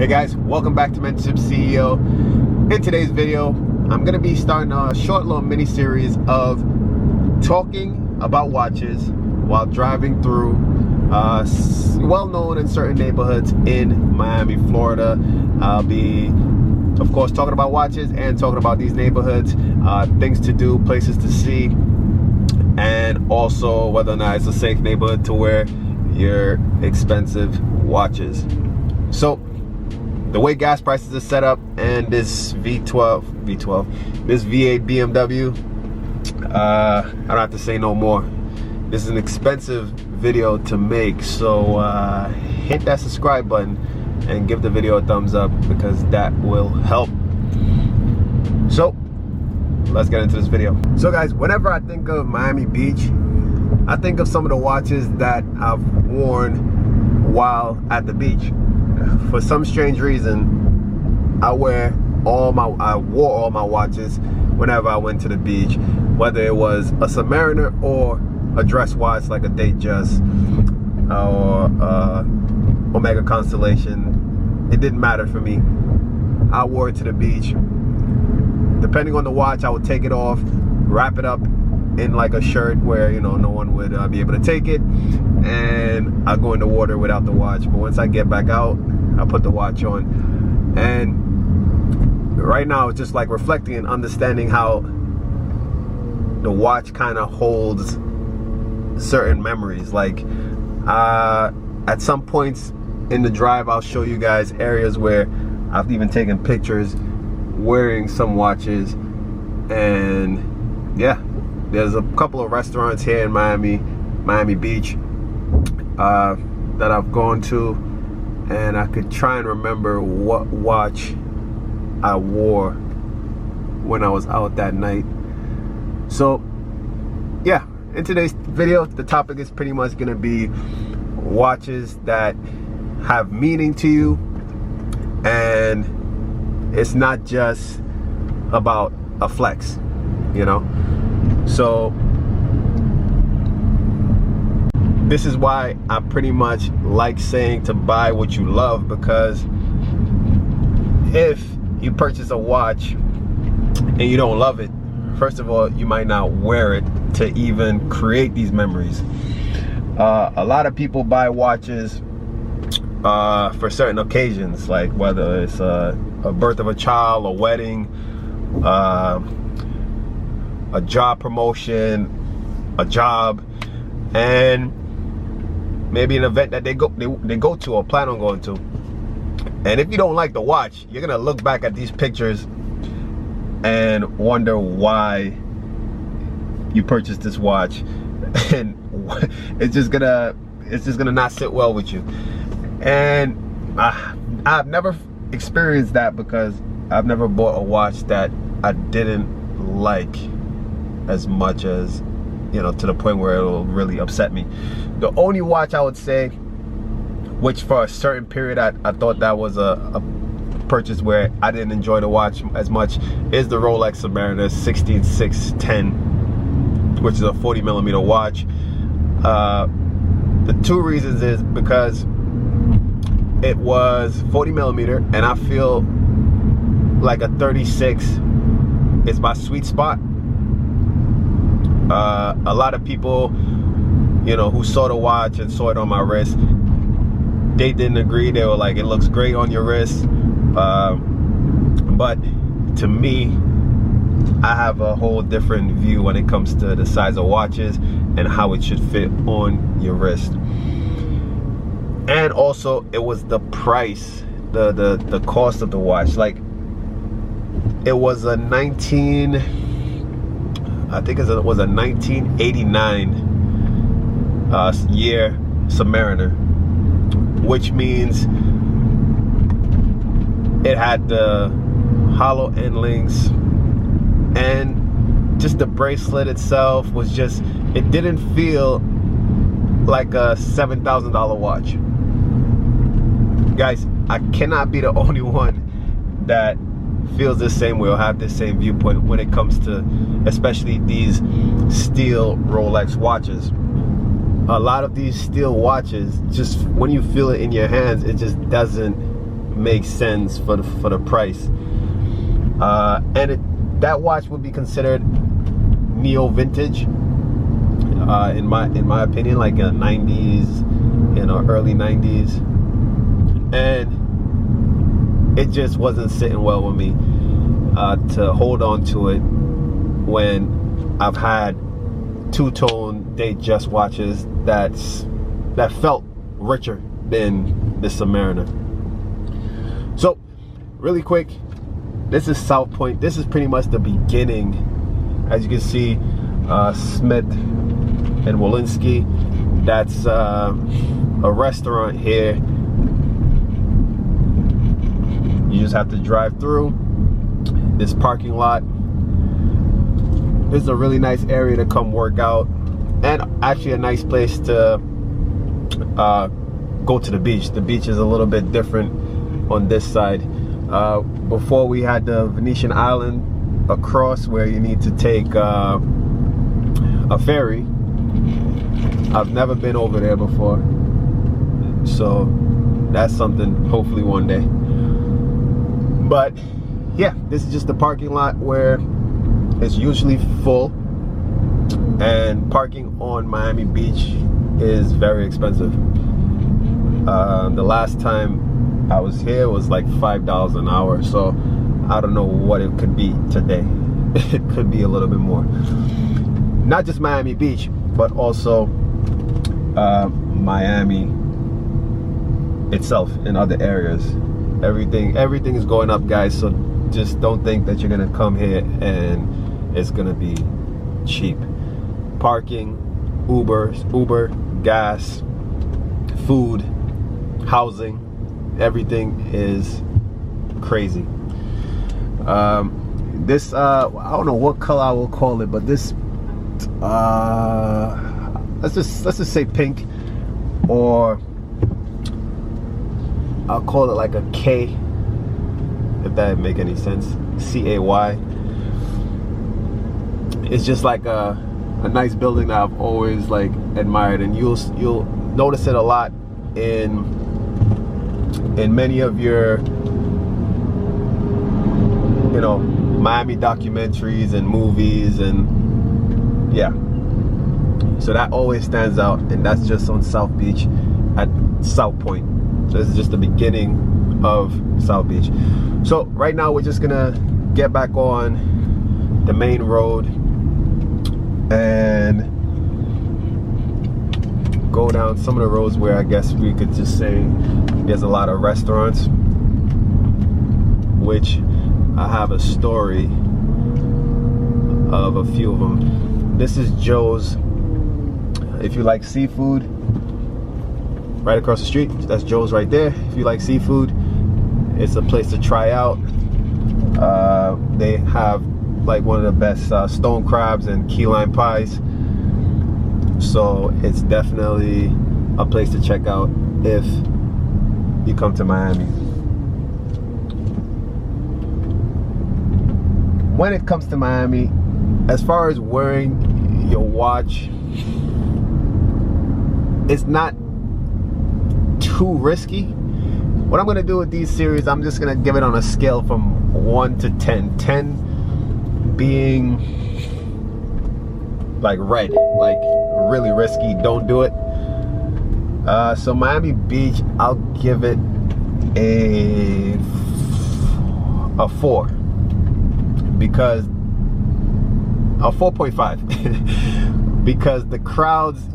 Hey guys, welcome back to Mentorship CEO. In today's video, I'm going to be starting a short little mini series of talking about watches while driving through well-known and certain neighborhoods in Miami, Florida. I'll be, of course, talking about watches and talking about these neighborhoods, things to do, places to see, and also whether or not it's a safe neighborhood to wear your expensive watches. So the way gas prices are set up and this this V8 BMW, I don't have to say no more. This is an expensive video to make, so hit that subscribe button and give the video a thumbs up because that will help. So let's get into this video. So guys, whenever I think of Miami Beach, I think of some of the watches that I've worn while at the beach. For some strange reason, I wore all my watches whenever I went to the beach, whether it was a Submariner or a dress watch like a Datejust or Omega Constellation. It didn't matter for me. I wore it to the beach. Depending on the watch, I would take it off, wrap it up in like a shirt where, you know, no one would be able to take it, and I go in the water without the watch. But once I get back out, I put the watch on. And right now it's just like reflecting and understanding how the watch kind of holds certain memories. Like at some points in the drive, I'll show you guys areas where I've even taken pictures wearing some watches. And yeah, there's a couple of restaurants here in Miami Beach that I've gone to, and I could try and remember what watch I wore when I was out that night. So yeah, in today's video, the topic is pretty much gonna be watches that have meaning to you, and it's not just about a flex, you know. So this is why I pretty much like saying to buy what you love, because if you purchase a watch and you don't love it, first of all, you might not wear it to even create these memories. A lot of people buy watches for certain occasions, like whether it's a birth of a child, a wedding, a job promotion, a job, and maybe an event that they go to or plan on going to. And if you don't like the watch, you're gonna look back at these pictures and wonder why you purchased this watch, and it's just gonna not sit well with you. And I've never experienced that because I've never bought a watch that I didn't like as much as, you know, to the point where it'll really upset me. The only watch I would say, which for a certain period I thought that was a purchase where I didn't enjoy the watch as much, is the Rolex Submariner 16610, which is a 40mm watch. The two reasons is because it was 40mm, and I feel like a 36 is my sweet spot. A lot of people, you know, who saw the watch and saw it on my wrist, they didn't agree. They were like, it looks great on your wrist. But to me, I have a whole different view when it comes to the size of watches and how it should fit on your wrist. And also, it was the price, the cost of the watch. Like, it was a 1989 year Submariner, which means it had the hollow end links, and just the bracelet itself was just, it didn't feel like a $7,000 watch. Guys, I cannot be the only one that feels the same way or have the same viewpoint when it comes to especially these steel Rolex watches. A lot of these steel watches, just when you feel it in your hands, it just doesn't makes sense for the price. And that watch would be considered neo vintage, in my opinion, like a 90s, early 90s, and it just wasn't sitting well with me to hold on to it when I've had two-tone Datejust watches that felt richer than the Submariner. So really quick, this is South Point. This is pretty much the beginning. As you can see, Smith and Walensky, that's a restaurant here. You just have to drive through this parking lot. This is a really nice area to come work out, and actually a nice place to go to the beach. The beach is a little bit different on this side. Before we had the Venetian Island across, where you need to take a ferry. I've never been over there before, so that's something hopefully one day. But yeah, this is just the parking lot where it's usually full, and parking on Miami Beach is very expensive. The last time I was here was like $5 an hour, so I don't know what it could be today. It could be a little bit more. Not just Miami Beach, but also Miami itself and other areas. Everything is going up, guys, so just don't think that you're gonna come here and it's gonna be cheap. Parking, Uber, gas, food, housing, everything is crazy. This I don't know what color I will call it, but this let's just say pink, or I'll call it like a K, if that make any sense. CAY. It's just like a nice building that I've always like admired, and you'll notice it a lot in many of your Miami documentaries and movies, and yeah, so that always stands out, and that's just on South Beach at South Point. So this is just the beginning of South Beach. So right now we're just gonna get back on the main road and go down some of the roads where I guess we could just say there's a lot of restaurants, which I have a story of a few of them. This is Joe's. If you like seafood, right across the street, that's Joe's right there. If you like seafood, it's a place to try out. They have like one of the best stone crabs and key lime pies, so it's definitely a place to check out if you come to Miami. When it comes to Miami, as far as wearing your watch, it's not too risky. What I'm gonna do with these series, I'm just gonna give it on a scale from 1 to 10. 10 being like red, like really risky, don't do it. So Miami Beach, I'll give it a 4, because a 4.5 because the crowds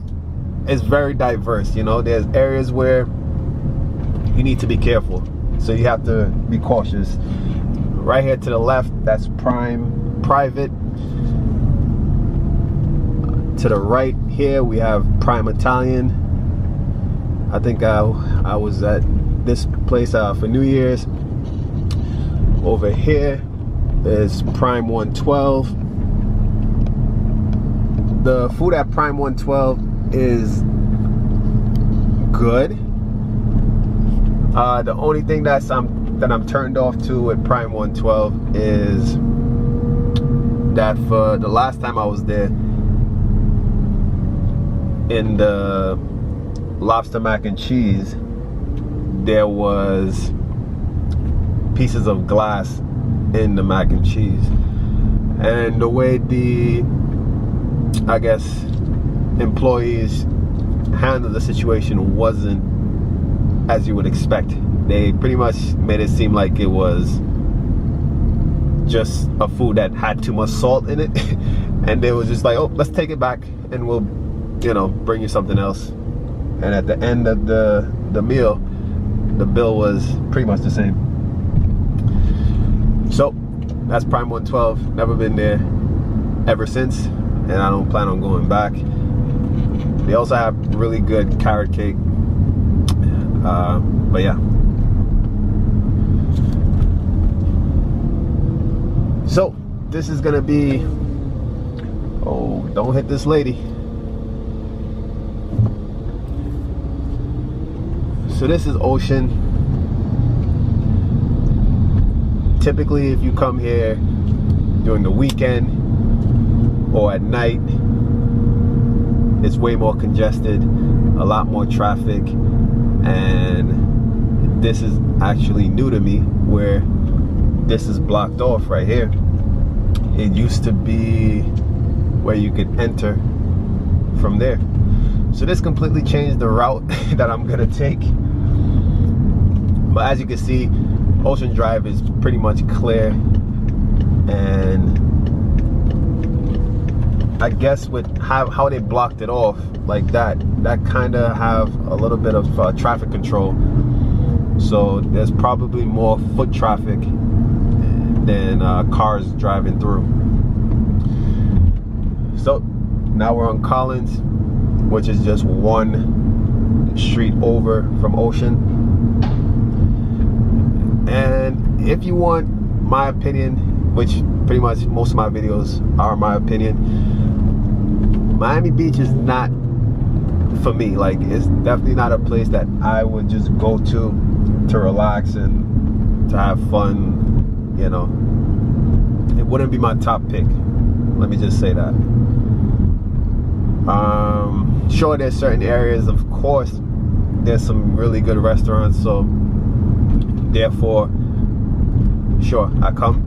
is very diverse. There's areas where you need to be careful, so you have to be cautious. Right here to the left, that's private. To the right here we have Prime Italian. I think I was at this place for New Year's. Over here is Prime 112. The food at Prime 112 is good. The only thing that I'm turned off to at Prime 112 is that for the last time I was there, in the lobster mac and cheese, there was pieces of glass in the mac and cheese. And the way the, I guess, employees handled the situation wasn't as you would expect. They pretty much made it seem like it was just a food that had too much salt in it. And they was just like, oh, let's take it back and we'll, you know, bring you something else. And at the end of the meal, the bill was pretty much the same. So that's Prime 112. Never been there ever since, and I don't plan on going back. They also have really good carrot cake. But yeah. So this is gonna be, oh, don't hit this lady. So this is Ocean. Typically, if you come here during the weekend or at night, it's way more congested, a lot more traffic, and this is actually new to me, where this is blocked off right here. It used to be where you could enter from there. So this completely changed the route that I'm gonna take. But as you can see, Ocean Drive is pretty much clear, and I guess with how they blocked it off like that kind of have a little bit of traffic control. So there's probably more foot traffic than cars driving through. So now we're on Collins, which is just one street over from Ocean. And if you want my opinion, which pretty much most of my videos are my opinion, Miami Beach is not for me. Like, it's definitely not a place that I would just go to relax and to have fun, you know. It wouldn't be my top pick, let me just say that. Sure, there's certain areas, of course, there's some really good restaurants, so therefore, sure, I come.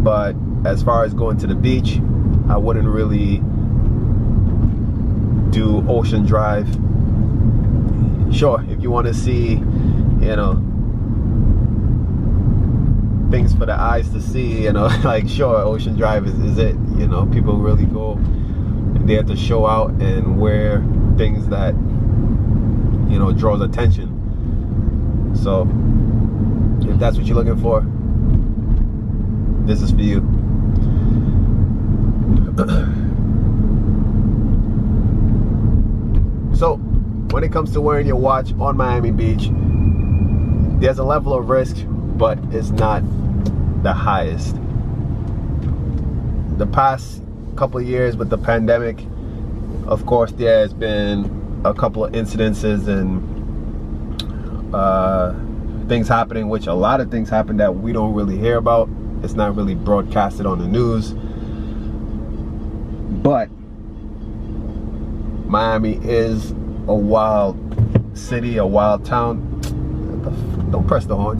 But as far as going to the beach, I wouldn't really do Ocean Drive. Sure, if you want to see, you know, things for the eyes to see, you know, like, sure, Ocean Drive is it. You know, people really go there to show out and wear things that, you know, draws attention. So if that's what you're looking for, this is for you. So when it comes to wearing your watch on Miami Beach, there's a level of risk, but it's not the highest. The past couple of years with the pandemic, of course, there's been a couple of incidences and things happening, which a lot of things happen that we don't really hear about. It's not really broadcasted on the news. But Miami is a wild city, a wild town. Don't press the horn.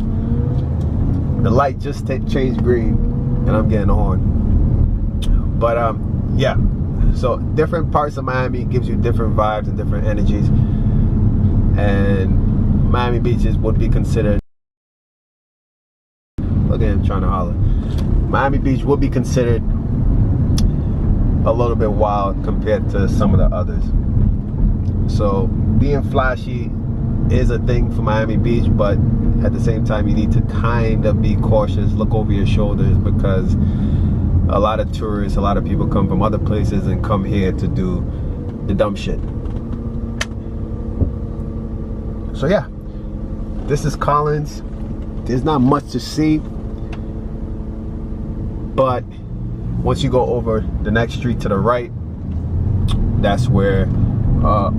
The light just changed green and I'm getting a horn. But yeah, so different parts of Miami gives you different vibes and different energies. And Miami beaches would be considered, look at him trying to holler. Miami Beach would be considered a little bit wild compared to some of the others. So being flashy is a thing for Miami Beach, but at the same time you need to kind of be cautious, look over your shoulders, because a lot of tourists, a lot of people come from other places and come here to do the dumb shit. So yeah, this is Collins. There's not much to see, but once you go over the next street to the right, that's where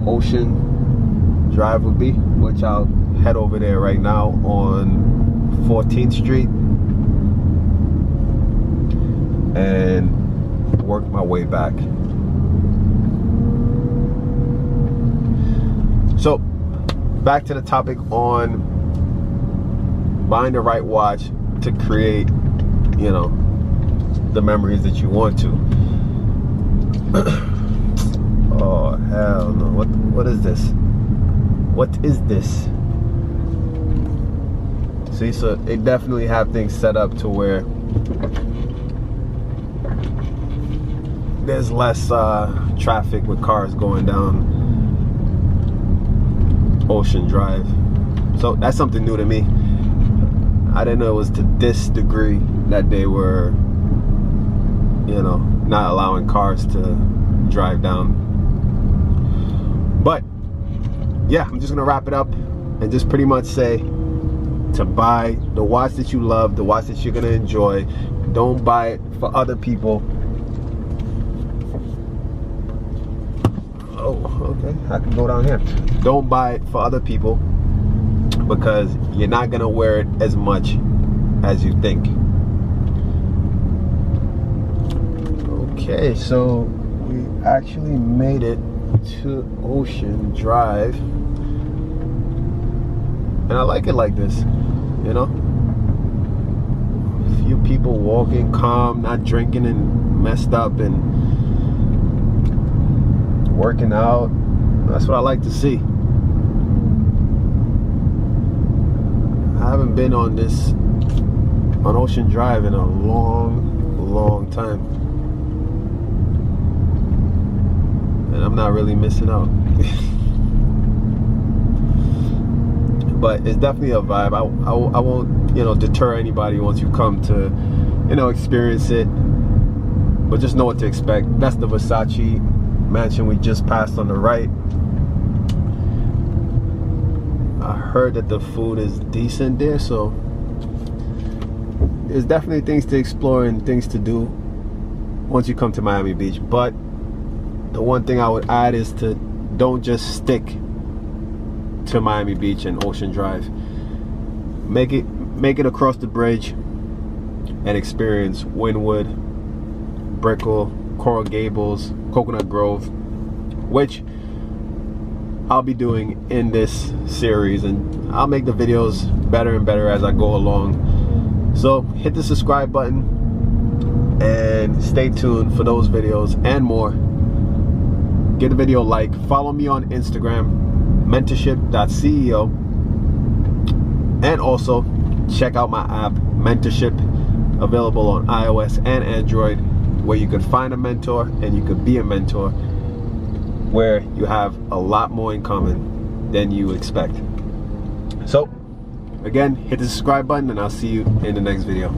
Ocean Drive would be, which I'll head over there right now on 14th Street and work my way back. So back to the topic on buying the right watch to create, you know, the memories that you want to. Oh hell no! What is this? What is this? See, so they definitely have things set up to where there's less traffic with cars going down Ocean Drive. So that's something new to me. I didn't know it was to this degree that they were, you know, not allowing cars to drive down. But yeah, I'm just gonna wrap it up and just pretty much say to buy the watch that you love, the watch that you're gonna enjoy. Don't buy it for other people. Oh, okay, I can go down here. Don't buy it for other people because you're not gonna wear it as much as you think. Okay, so we actually made it to Ocean Drive, and I like it like this, you know. A few people walking calm, not drinking and messed up and working out. That's what I like to see. I haven't been on Ocean Drive in a long time, and I'm not really missing out. But it's definitely a vibe. I won't, you know, deter anybody once you come to, you know, experience it. But just know what to expect. That's the Versace mansion we just passed on the right. I heard that the food is decent there, so there's definitely things to explore and things to do once you come to Miami Beach. But the one thing I would add is to don't just stick to Miami Beach and Ocean Drive. Make it across the bridge and experience Wynwood, Brickell, Coral Gables, Coconut Grove, which I'll be doing in this series, and I'll make the videos better and better as I go along. So hit the subscribe button and stay tuned for those videos and more. Give the video a like. Follow me on Instagram, mentorship.ceo, and also check out my app, Mentorship, available on iOS and Android, where you could find a mentor and you could be a mentor, where you have a lot more in common than you expect. So again, hit the subscribe button and I'll see you in the next video.